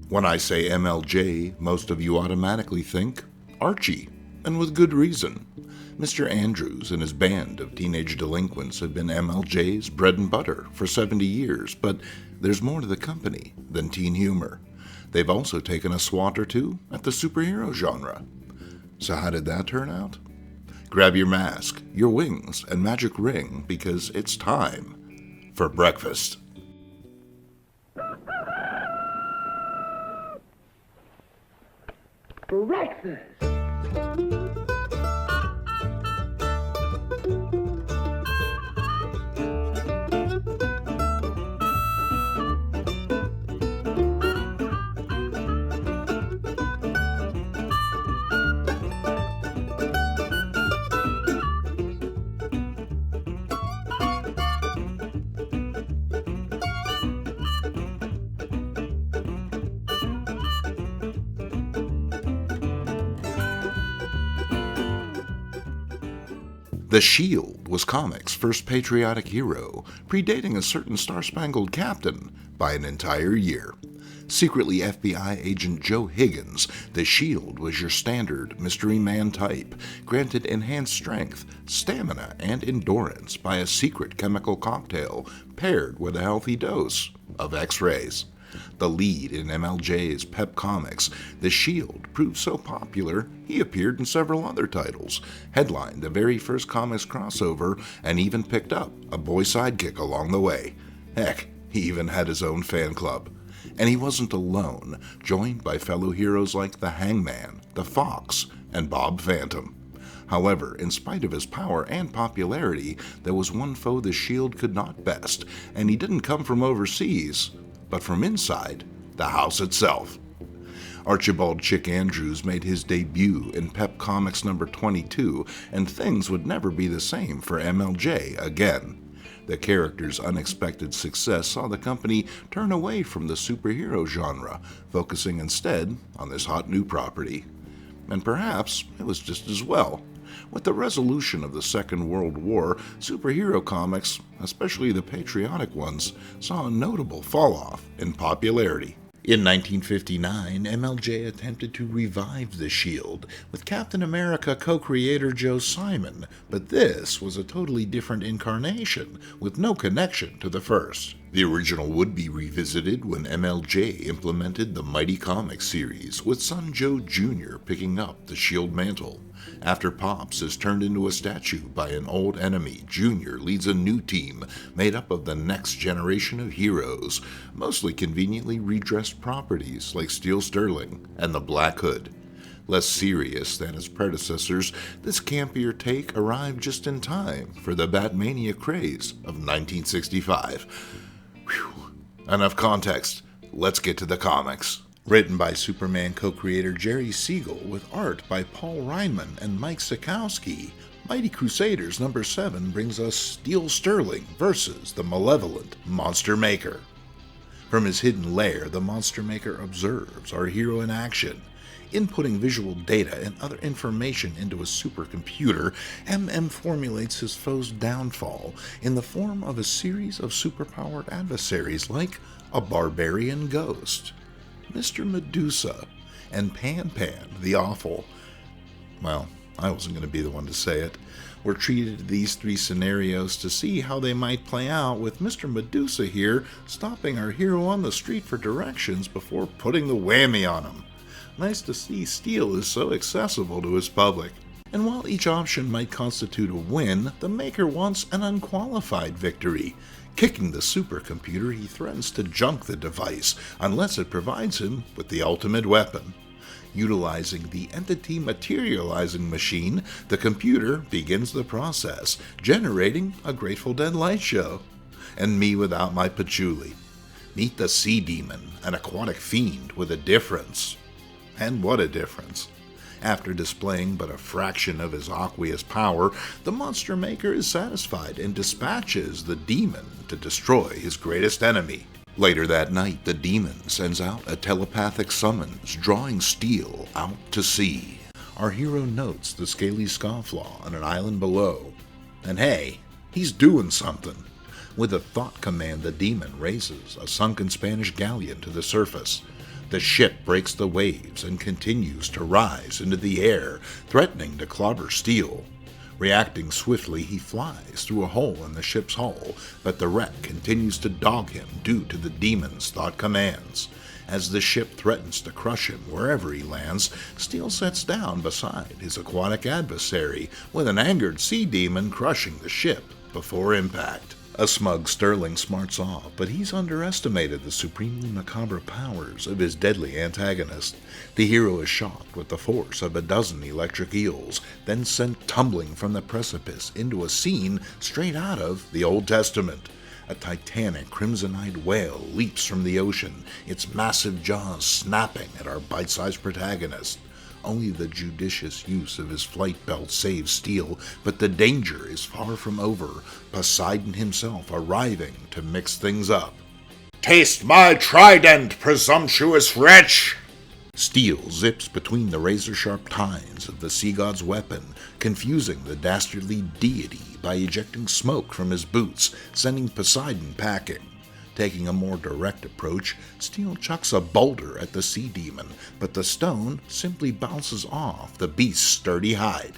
When I say MLJ, most of you automatically think Archie, and with good reason. Mr. Andrews and his band of teenage delinquents have been MLJ's bread and butter for 70 years, but there's more to the company than teen humor. They've also taken a swat or two at the superhero genre. So how did that turn out? Grab your mask, your wings, and magic ring, because it's time for breakfast. Breakfast! The Shield was comics' first patriotic hero, predating a certain Star-Spangled Captain by an entire year. Secretly FBI agent Joe Higgins, the Shield was your standard mystery man type, granted enhanced strength, stamina, and endurance by a secret chemical cocktail paired with a healthy dose of X-rays. The lead in MLJ's Pep Comics, The Shield, proved so popular he appeared in several other titles, headlined the very first comics crossover, and even picked up a boy sidekick along the way. Heck, he even had his own fan club. And he wasn't alone, joined by fellow heroes like the Hangman, the Fox, and Bob Phantom. However, in spite of his power and popularity, there was one foe the Shield could not best, and he didn't come from overseas, but from inside the house itself. Archibald Chick Andrews made his debut in Pep Comics number 22, and things would never be the same for MLJ again. The character's unexpected success saw the company turn away from the superhero genre, focusing instead on this hot new property. And perhaps it was just as well. With the resolution of the Second World War, superhero comics, especially the patriotic ones, saw a notable fall-off in popularity. In 1959, MLJ attempted to revive the Shield with Captain America co-creator Joe Simon, but this was a totally different incarnation with no connection to the first. The original would be revisited when MLJ implemented the Mighty Comics series, with son Joe Jr. picking up the Shield mantle. After Pops is turned into a statue by an old enemy, Jr. leads a new team made up of the next generation of heroes, mostly conveniently redressed properties like Steel Sterling and the Black Hood. Less serious than its predecessors, this campier take arrived just in time for the Batmania craze of 1965. Whew. Enough context, let's get to the comics. Written by Superman co-creator Jerry Siegel with art by Paul Reinman and Mike Sekowsky, Mighty Crusaders number 7 brings us Steel Sterling versus the malevolent Monster Maker. From his hidden lair, the Monster Maker observes our hero in action. Inputting visual data and other information into a supercomputer, MM formulates his foe's downfall in the form of a series of superpowered adversaries like a barbarian ghost, Mr. Medusa, and Pan Pan the Awful. Well, I wasn't going to be the one to say it. We're treated to these 3 scenarios to see how they might play out, with Mr. Medusa here stopping our hero on the street for directions before putting the whammy on him. Nice to see Steel is so accessible to his public. And while each option might constitute a win, the Maker wants an unqualified victory. Kicking the supercomputer, he threatens to junk the device unless it provides him with the ultimate weapon. Utilizing the entity materializing machine, the computer begins the process, generating a Grateful Dead light show. And me without my patchouli. Meet the Sea Demon, an aquatic fiend with a difference. And what a difference. After displaying but a fraction of his aqueous power, the Monster Maker is satisfied and dispatches the demon to destroy his greatest enemy. Later that night, the demon sends out a telepathic summons, drawing Steel out to sea. Our hero notes the scaly scofflaw on an island below. And hey, he's doing something. With a thought command, the demon raises a sunken Spanish galleon to the surface. The ship breaks the waves and continues to rise into the air, threatening to clobber Steel. Reacting swiftly, he flies through a hole in the ship's hull, but the wreck continues to dog him due to the demon's thought commands. As the ship threatens to crush him wherever he lands, Steel sets down beside his aquatic adversary, with an angered sea demon crushing the ship before impact. A smug Sterling smarts off, but he's underestimated the supremely macabre powers of his deadly antagonist. The hero is shocked with the force of a dozen electric eels, then sent tumbling from the precipice into a scene straight out of the Old Testament. A titanic crimson-eyed whale leaps from the ocean, its massive jaws snapping at our bite-sized protagonist. Only the judicious use of his flight belt saves Steel, but the danger is far from over, Poseidon himself arriving to mix things up. "Taste my trident, presumptuous wretch!" Steel zips between the razor-sharp tines of the sea god's weapon, confusing the dastardly deity by ejecting smoke from his boots, sending Poseidon packing. Taking a more direct approach, Steel chucks a boulder at the sea demon, but the stone simply bounces off the beast's sturdy hide.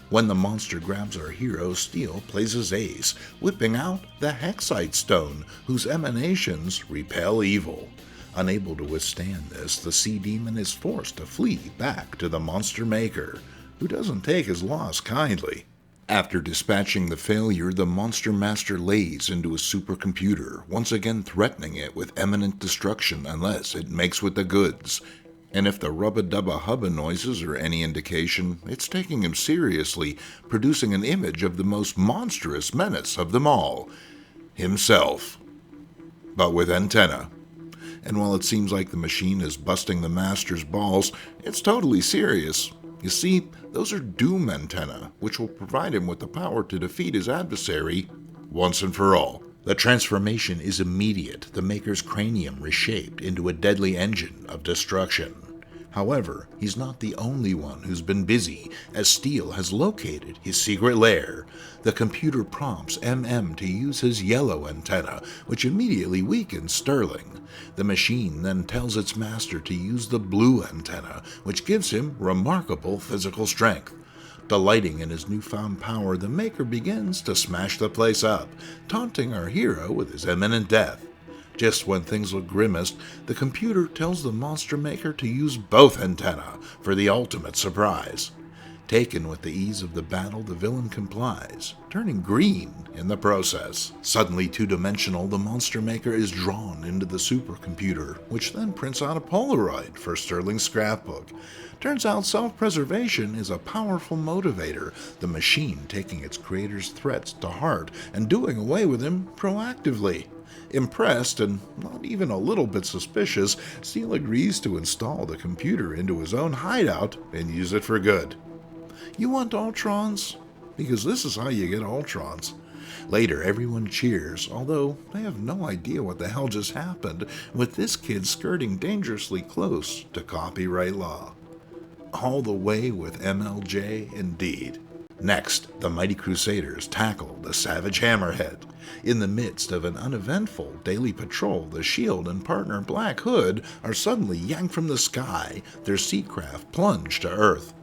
When the monster grabs our hero, Steel plays his ace, whipping out the Hexite stone, whose emanations repel evil. Unable to withstand this, the sea demon is forced to flee back to the monster maker, who doesn't take his loss kindly. After dispatching the failure, the Monster Master lays into a supercomputer, once again threatening it with imminent destruction unless it makes with the goods. And if the rubba-dubba-hubba noises are any indication, it's taking him seriously, producing an image of the most monstrous menace of them all, himself, but with antenna. And while it seems like the machine is busting the Master's balls, it's totally serious. You see, those are doom antennae, which will provide him with the power to defeat his adversary once and for all. The transformation is immediate, the Maker's cranium reshaped into a deadly engine of destruction. However, he's not the only one who's been busy, as Steel has located his secret lair. The computer prompts MM to use his yellow antenna, which immediately weakens Sterling. The machine then tells its master to use the blue antenna, which gives him remarkable physical strength. Delighting in his newfound power, the Maker begins to smash the place up, taunting our hero with his imminent death. Just when things look grimmest, the computer tells the Monster Maker to use both antennae for the ultimate surprise. Taken with the ease of the battle, the villain complies, turning green in the process. Suddenly two-dimensional, the Monster Maker is drawn into the supercomputer, which then prints out a Polaroid for Sterling's scrapbook. Turns out self-preservation is a powerful motivator, the machine taking its creator's threats to heart and doing away with him proactively. Impressed, and not even a little bit suspicious, Steel agrees to install the computer into his own hideout and use it for good. You want Ultrons? Because this is how you get Ultrons. Later, everyone cheers, although they have no idea what the hell just happened, with this kid skirting dangerously close to copyright law. All the way with MLJ, indeed. Next, the Mighty Crusaders tackle the savage Hammerhead. In the midst of an uneventful daily patrol, the Shield and partner Black Hood are suddenly yanked from the sky, their seacraft plunged to Earth.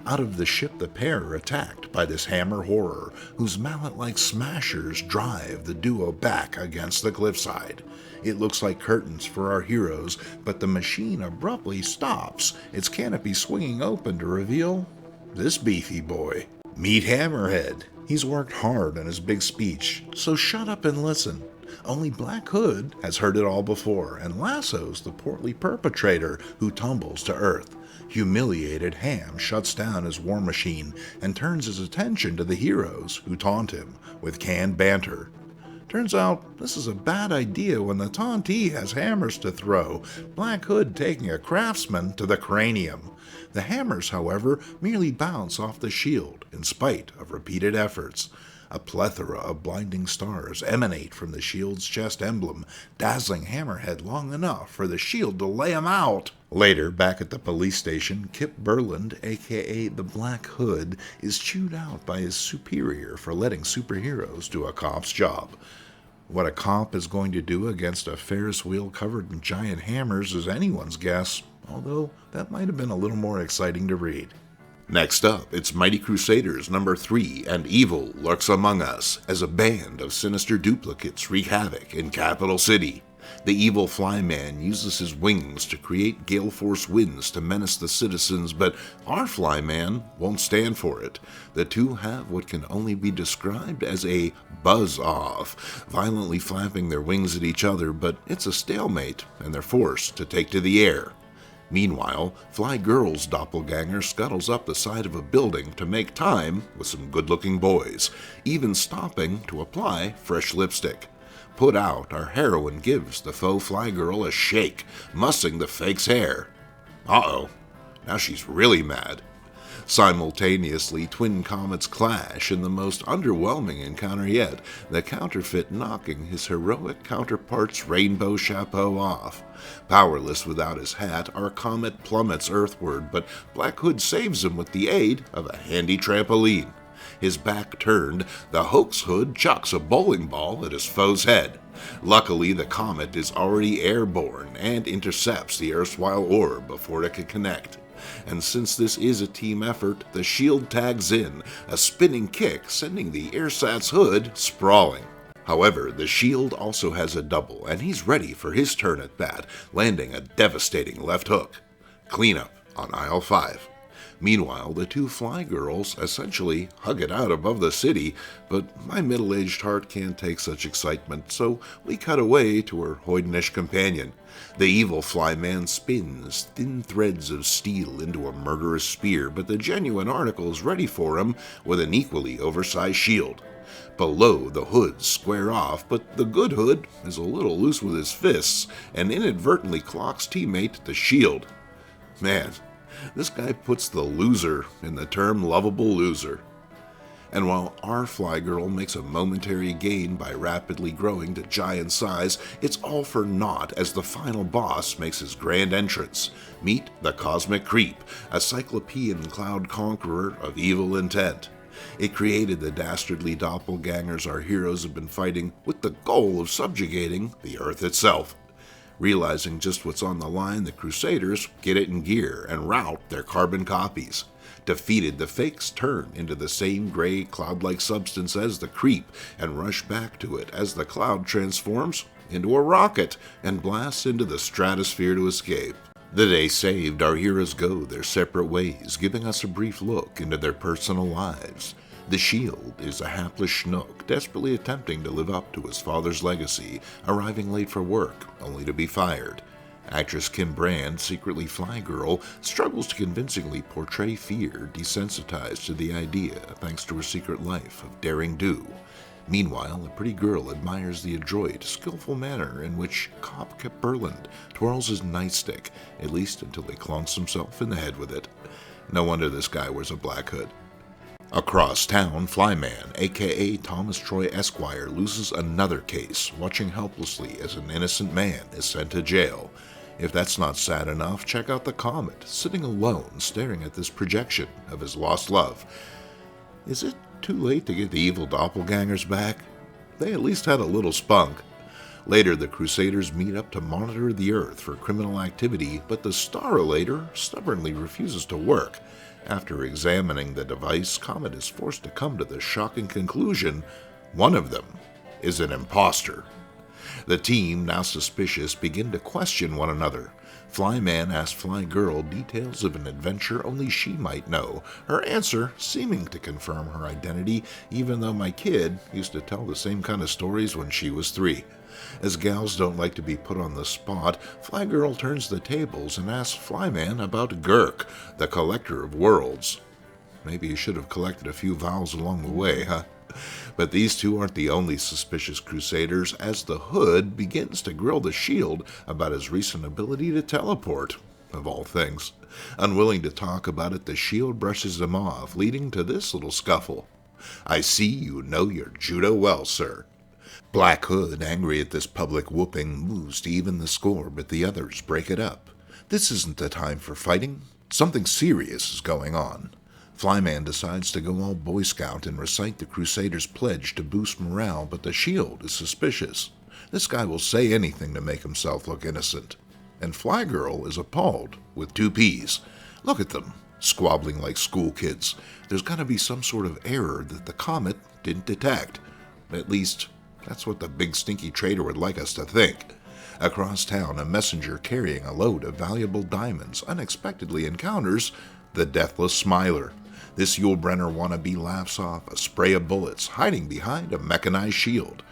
Out of the ship, the pair are attacked by this hammer horror, whose mallet-like smashers drive the duo back against the cliffside. It looks like curtains for our heroes, but the machine abruptly stops, its canopy swinging open to reveal this beefy boy. Meet Hammerhead. He's worked hard on his big speech, so shut up and listen. Only Black Hood has heard it all before and lassos the portly perpetrator who tumbles to earth. Humiliated, Ham shuts down his war machine and turns his attention to the heroes who taunt him with canned banter. Turns out this is a bad idea when the tauntee has hammers to throw, Black Hood taking a craftsman to the cranium. The hammers, however, merely bounce off the shield in spite of repeated efforts. A plethora of blinding stars emanate from the shield's chest emblem, dazzling Hammerhead long enough for the shield to lay him out. Later, back at the police station, Kip Berland, aka the Black Hood, is chewed out by his superior for letting superheroes do a cop's job. What a comp is going to do against a Ferris wheel covered in giant hammers is anyone's guess, although that might have been a little more exciting to read. Next up, it's Mighty Crusaders number 3, and Evil Lurks Among Us, as a band of sinister duplicates wreak havoc in Capital City. The evil Flyman uses his wings to create gale force winds to menace the citizens, but our Flyman won't stand for it. The two have what can only be described as a buzz-off, violently flapping their wings at each other, but it's a stalemate, and they're forced to take to the air. Meanwhile, Fly Girl's doppelganger scuttles up the side of a building to make time with some good-looking boys, even stopping to apply fresh lipstick. Put out, our heroine gives the faux Fly Girl a shake, mussing the fake's hair. Uh-oh, now she's really mad. Simultaneously, twin comets clash in the most underwhelming encounter yet, the counterfeit knocking his heroic counterpart's rainbow chapeau off. Powerless without his hat, our comet plummets earthward, but Black Hood saves him with the aid of a handy trampoline. His back turned, the hoax Hood chucks a bowling ball at his foe's head. Luckily, the comet is already airborne and intercepts the erstwhile orb before it can connect. And since this is a team effort, the shield tags in, a spinning kick sending the ersatz Hood sprawling. However, the shield also has a double, and he's ready for his turn at bat, landing a devastating left hook. Cleanup on aisle 5. Meanwhile, the two Fly Girls essentially hug it out above the city, but my middle-aged heart can't take such excitement, so we cut away to her hoydenish companion. The evil Flyman spins thin threads of steel into a murderous spear, but the genuine article is ready for him with an equally oversized shield. Below, the Hoods square off, but the good Hood is a little loose with his fists and inadvertently clocks teammate the shield. Man, this guy puts the loser in the term lovable loser. And while our Fly Girl makes a momentary gain by rapidly growing to giant size, it's all for naught as the final boss makes his grand entrance. Meet the Cosmic Creep, a cyclopean cloud conqueror of evil intent. It created the dastardly doppelgangers our heroes have been fighting with the goal of subjugating the Earth itself. Realizing just what's on the line, the Crusaders get it in gear and rout their carbon copies. Defeated, the fakes turn into the same gray cloud-like substance as the creep and rush back to it as the cloud transforms into a rocket and blasts into the stratosphere to escape. The day saved, our heroes go their separate ways, giving us a brief look into their personal lives. The Shield is a hapless schnook desperately attempting to live up to his father's legacy, arriving late for work, only to be fired. Actress Kim Brand, secretly Fly Girl, struggles to convincingly portray fear, desensitized to the idea thanks to her secret life of daring do. Meanwhile, a pretty girl admires the adroit, skillful manner in which Cop Kip Berland twirls his nightstick, at least until he clunks himself in the head with it. No wonder this guy wears a black hood. Across town, Flyman, aka Thomas Troy Esquire, loses another case, watching helplessly as an innocent man is sent to jail. If that's not sad enough, check out the Comet, sitting alone, staring at this projection of his lost love. Is it too late to get the evil doppelgangers back? They at least had a little spunk. Later, the Crusaders meet up to monitor the Earth for criminal activity, but the Star-Relator stubbornly refuses to work. After examining the device, Comet is forced to come to the shocking conclusion one of them is an imposter. The team, now suspicious, begin to question one another. Flyman asks Fly Girl details of an adventure only she might know, her answer seeming to confirm her identity, even though my kid used to tell the same kind of stories when she was 3. As gals don't like to be put on the spot, Fly Girl turns the tables and asks Flyman about Gurk, the collector of worlds. Maybe he should have collected a few vowels along the way, huh? But these two aren't the only suspicious Crusaders, as the Hood begins to grill the Shield about his recent ability to teleport, of all things. Unwilling to talk about it, the Shield brushes him off, leading to this little scuffle. "I see you know your judo well, sir." Black Hood, angry at this public whooping, moves to even the score, but the others break it up. This isn't the time for fighting. Something serious is going on. Flyman decides to go all Boy Scout and recite the Crusaders' pledge to boost morale, but the Shield is suspicious. This guy will say anything to make himself look innocent. And Flygirl is appalled, with 2 Ps. Look at them, squabbling like school kids. There's got to be some sort of error that the Comet didn't detect. At least, that's what the big stinky traitor would like us to think. Across town, a messenger carrying a load of valuable diamonds unexpectedly encounters the Deathless Smiler. This Yulebrenner wannabe laughs off a spray of bullets hiding behind a mechanized shield.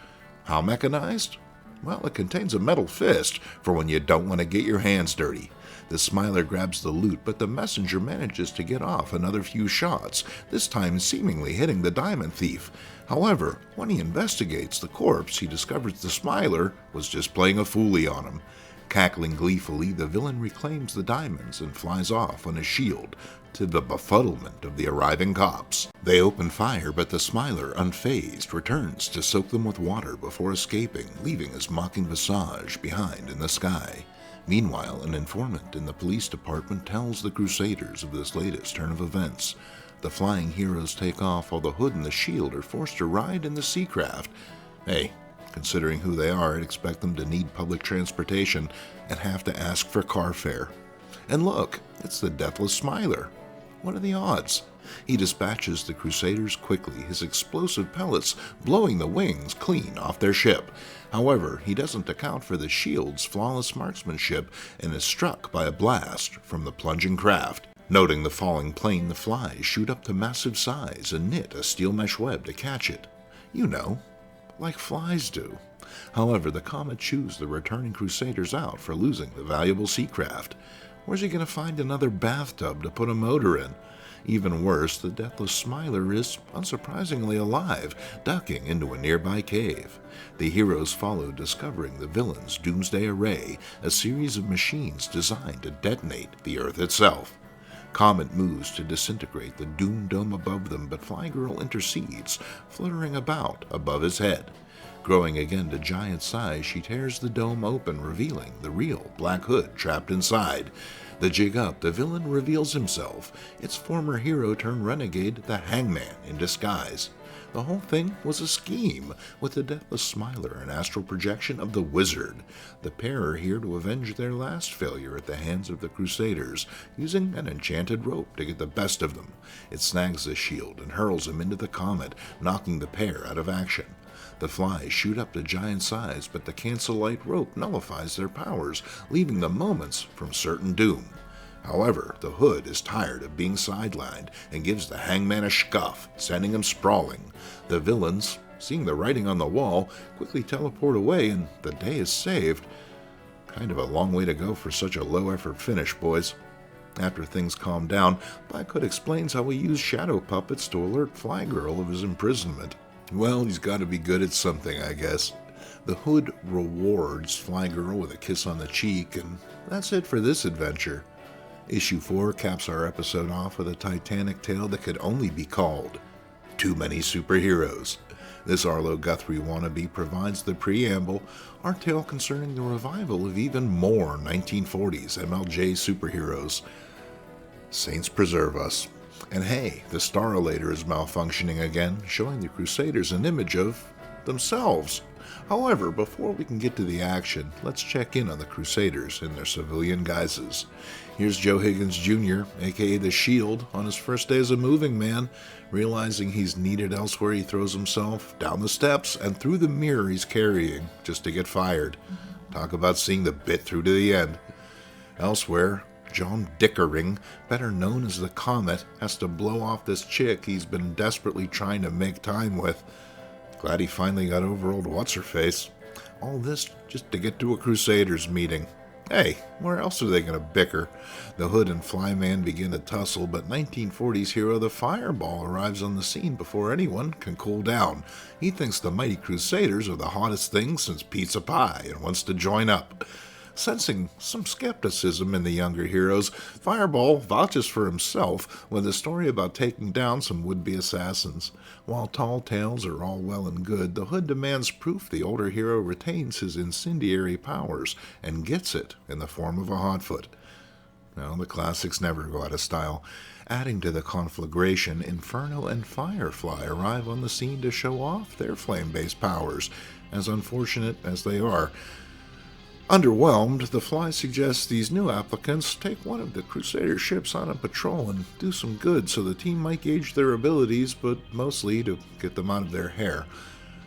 How mechanized? Well, it contains a metal fist for when you don't want to get your hands dirty. The Smiler grabs the loot, but the messenger manages to get off another few shots, this time seemingly hitting the diamond thief. However, when he investigates the corpse, he discovers the Smiler was just playing a foolie on him. Cackling gleefully, the villain reclaims the diamonds and flies off on his shield, to the befuddlement of the arriving cops. They open fire, but the Smiler, unfazed, returns to soak them with water before escaping, leaving his mocking visage behind in the sky. Meanwhile, an informant in the police department tells the Crusaders of this latest turn of events. The flying heroes take off while the Hood and the Shield are forced to ride in the Seacraft. Hey, considering who they are, I'd expect them to need public transportation and have to ask for car fare. And look, it's the Deathless Smiler. What are the odds? He dispatches the Crusaders quickly, his explosive pellets blowing the wings clean off their ship. However, he doesn't account for the Shield's flawless marksmanship and is struck by a blast from the plunging craft. Noting the falling plane, the flies shoot up to massive size and knit a steel mesh web to catch it. You know, like flies do. However, the Comet chews the returning Crusaders out for losing the valuable Seacraft. Where's he going to find another bathtub to put a motor in? Even worse, the Deathless Smiler is, unsurprisingly, alive, ducking into a nearby cave. The heroes follow, discovering the villain's Doomsday Array, a series of machines designed to detonate the Earth itself. Comet moves to disintegrate the Doom Dome above them, but Flygirl intercedes, fluttering about above his head. Growing again to giant size, she tears the dome open, revealing the real Black Hood trapped inside. The jig up, the villain reveals himself, its former hero turned renegade, the Hangman in disguise. The whole thing was a scheme, with the Deathless Smiler an astral projection of the Wizard. The pair are here to avenge their last failure at the hands of the Crusaders, using an enchanted rope to get the best of them. It snags the Shield and hurls him into the Comet, knocking the pair out of action. The flies shoot up to giant size, but the cancel-light rope nullifies their powers, leaving them moments from certain doom. However, the Hood is tired of being sidelined and gives the Hangman a scuff, sending him sprawling. The villains, seeing the writing on the wall, quickly teleport away and the day is saved. Kind of a long way to go for such a low-effort finish, boys. After things calm down, Black Hood explains how he used shadow puppets to alert Flygirl of his imprisonment. Well, he's got to be good at something, I guess. The Hood rewards Flygirl with a kiss on the cheek, and that's it for this adventure. Issue 4 caps our episode off with a titanic tale that could only be called Too Many Superheroes. This Arlo Guthrie wannabe provides the preamble, our tale concerning the revival of even more 1940s MLJ superheroes. Saints preserve us. And hey, the Starolator is malfunctioning again, showing the Crusaders an image of themselves. However, before we can get to the action, let's check in on the Crusaders in their civilian guises. Here's Joe Higgins Jr., aka the Shield, on his first day as a moving man. Realizing he's needed elsewhere, he throws himself down the steps and through the mirror he's carrying just to get fired. Talk about seeing the bit through to the end. Elsewhere, John Dickering, better known as the Comet, has to blow off this chick he's been desperately trying to make time with. Glad he finally got over old what's-her-face. All this just to get to a Crusaders meeting. Hey, where else are they going to bicker? The Hood and Flyman begin to tussle, but 1940s hero the Fireball arrives on the scene before anyone can cool down. He thinks the Mighty Crusaders are the hottest thing since pizza pie and wants to join up. Sensing some skepticism in the younger heroes, Fireball vouches for himself with a story about taking down some would-be assassins. While tall tales are all well and good, the Hood demands proof the older hero retains his incendiary powers and gets it in the form of a hotfoot. Well, the classics never go out of style. Adding to the conflagration, Inferno and Firefly arrive on the scene to show off their flame-based powers, as unfortunate as they are. Underwhelmed, the Fly suggests these new applicants take one of the Crusader ships on a patrol and do some good so the team might gauge their abilities, but mostly to get them out of their hair.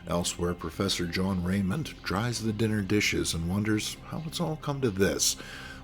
Elsewhere, Professor John Raymond dries the dinner dishes and wonders how it's all come to this.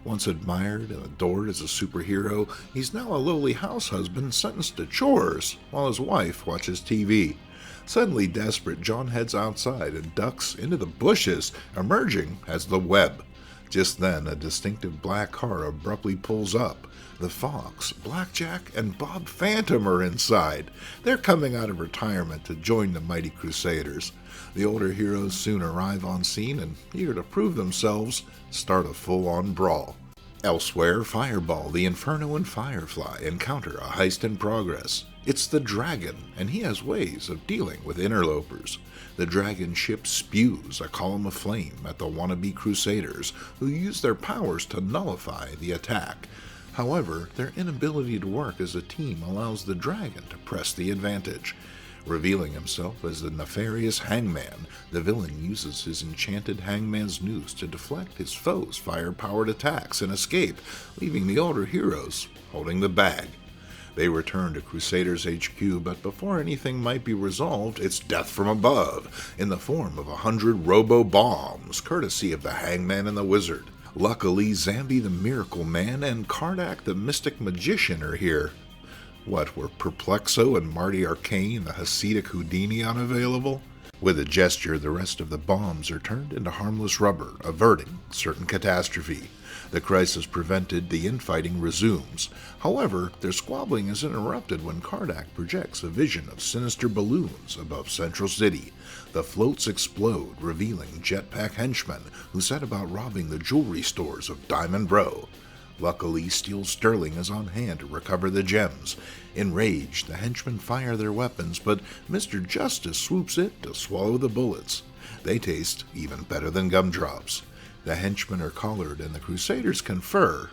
Once admired and adored as a superhero, he's now a lowly house husband sentenced to chores while his wife watches TV. Suddenly desperate, John heads outside and ducks into the bushes, emerging as the Web. Just then, a distinctive black car abruptly pulls up. The Fox, Blackjack, and Bob Phantom are inside. They're coming out of retirement to join the Mighty Crusaders. The older heroes soon arrive on scene and, eager to prove themselves, start a full-on brawl. Elsewhere, Fireball, the Inferno, and Firefly encounter a heist in progress. It's the Dragon, and he has ways of dealing with interlopers. The Dragon ship spews a column of flame at the wannabe Crusaders, who use their powers to nullify the attack. However, their inability to work as a team allows the Dragon to press the advantage. Revealing himself as the nefarious Hangman, the villain uses his enchanted Hangman's noose to deflect his foes' fire-powered attacks and escape, leaving the older heroes holding the bag. They return to Crusaders HQ, but before anything might be resolved, it's death from above, in the form of 100 robo-bombs, courtesy of the Hangman and the Wizard. Luckily, Zambi the Miracle Man and Kardak the Mystic Magician are here. What, were Perplexo and Marty Arcane, the Hasidic Houdini, unavailable? With a gesture, the rest of the bombs are turned into harmless rubber, averting certain catastrophe. The crisis prevented, the infighting resumes. However, their squabbling is interrupted when Kardak projects a vision of sinister balloons above Central City. The floats explode, revealing jetpack henchmen who set about robbing the jewelry stores of Diamond Bro. Luckily, Steel Sterling is on hand to recover the gems. Enraged, the henchmen fire their weapons, but Mr. Justice swoops in to swallow the bullets. They taste even better than gumdrops. The henchmen are collared and the Crusaders confer.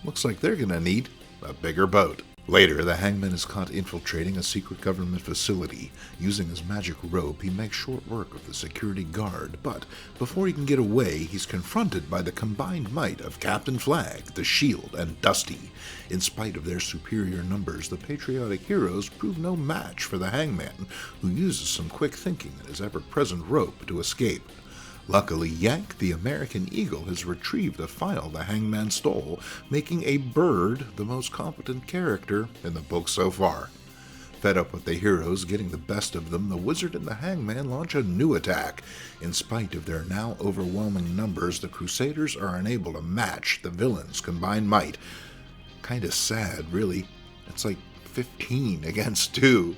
Looks like they're gonna need a bigger boat. Later, the Hangman is caught infiltrating a secret government facility. Using his magic rope, he makes short work of the security guard, but before he can get away, he's confronted by the combined might of Captain Flag, the Shield, and Dusty. In spite of their superior numbers, the patriotic heroes prove no match for the Hangman, who uses some quick thinking and his ever-present rope to escape. Luckily, Yank, the American Eagle, has retrieved the file the Hangman stole, making a bird the most competent character in the book so far. Fed up with the heroes getting the best of them, the Wizard and the Hangman launch a new attack. In spite of their now overwhelming numbers, the Crusaders are unable to match the villains' combined might. Kinda sad, really. It's like 15 against 2.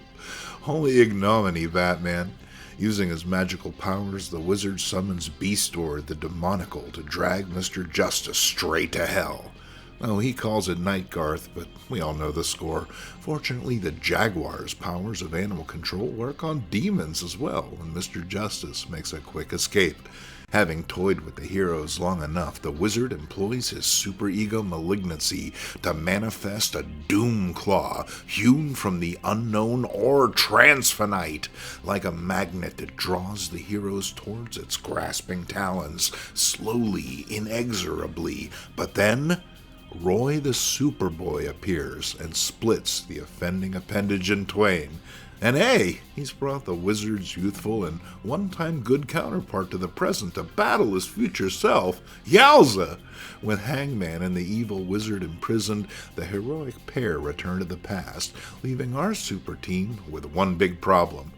Holy ignominy, Batman. Using his magical powers, the Wizard summons Beastor the Demonical to drag Mr. Justice straight to hell. Oh, he calls it Nightgarth, but we all know the score. Fortunately, the Jaguar's powers of animal control work on demons as well, and Mr. Justice makes a quick escape. Having toyed with the heroes long enough, the Wizard employs his superego malignancy to manifest a doom claw hewn from the unknown or transfinite. Like a magnet, it draws the heroes towards its grasping talons, slowly, inexorably. But then Roy the Superboy appears and splits the offending appendage in twain. And hey, he's brought the Wizard's youthful and one-time good counterpart to the present to battle his future self. Yowza! With Hangman and the evil Wizard imprisoned, the heroic pair return to the past, leaving our super team with one big problem.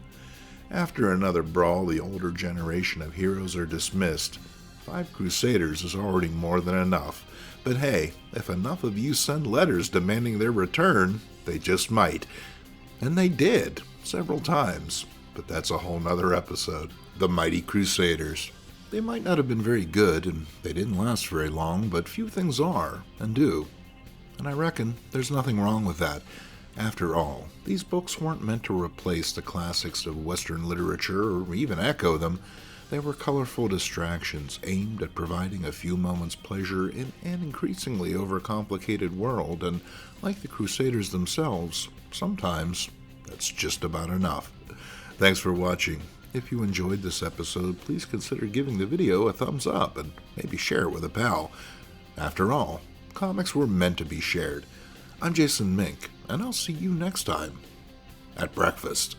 After another brawl, the older generation of heroes are dismissed. 5 Crusaders is already more than enough. But hey, if enough of you send letters demanding their return, they just might. And they did. Several times, but that's a whole nother episode. The Mighty Crusaders. They might not have been very good, and they didn't last very long, but few things are, and do. And I reckon there's nothing wrong with that. After all, these books weren't meant to replace the classics of Western literature or even echo them. They were colorful distractions aimed at providing a few moments' pleasure in an increasingly overcomplicated world, and like the Crusaders themselves, sometimes that's just about enough. Thanks for watching. If you enjoyed this episode, please consider giving the video a thumbs up and maybe share it with a pal. After all, comics were meant to be shared. I'm Jason Mink, and I'll see you next time at breakfast.